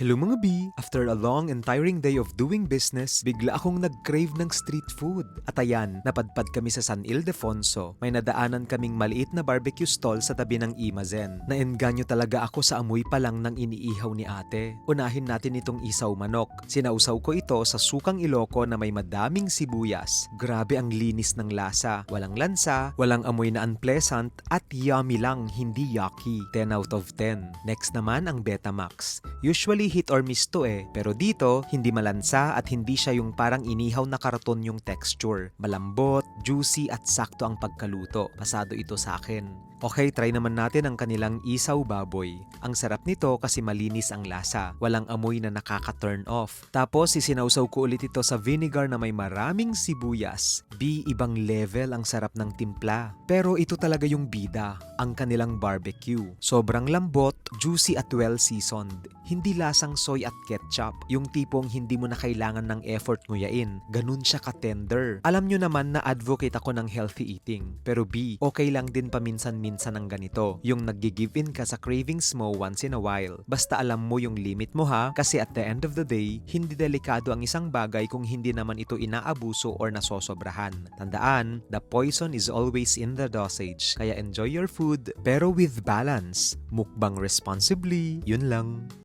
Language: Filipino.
Hello mga B! After a long and tiring day of doing business, bigla akong nag-crave ng street food. At ayan, napadpad kami sa San Ildefonso. May nadaanan kaming maliit na barbecue stall sa tabi ng Imazen. Naengganyo talaga ako sa amoy pa lang ng iniihaw ni ate. Unahin natin itong isaw manok. Sinausaw ko ito sa sukang Iloko na may madaming sibuyas. Grabe ang linis ng lasa. Walang lansa, walang amoy na unpleasant, at yummy lang, hindi yucky. 10 out of 10. Next naman ang Betamax. Usually hit or miss to pero dito, hindi malansa at hindi siya yung parang inihaw na karton yung texture. Malambot, juicy at sakto ang pagkaluto. Pasado ito sa akin. Okay, try naman natin ang kanilang isaw baboy. Ang sarap nito kasi malinis ang lasa. Walang amoy na nakaka-turn off. Tapos isinawsaw ko ulit ito sa vinegar na may maraming sibuyas. Ibang level ang sarap ng timpla. Pero ito talaga yung bida, ang kanilang barbecue. Sobrang lambot, juicy at well-seasoned. Hindi lasang soy at ketchup. Yung tipong hindi mo na kailangan ng effort nguyain. Ganun siya ka-tender. Alam nyo naman na advocate ako ng healthy eating. Pero okay lang din paminsan-minsan ng ganito. Yung nag-give in ka sa cravings mo once in a while. Basta alam mo yung limit mo ha. Kasi at the end of the day, hindi delikado ang isang bagay kung hindi naman ito inaabuso or nasosobrahan. Tandaan, the poison is always in the dosage. Kaya enjoy your food, pero with balance. Mukbang responsibly. Yun lang.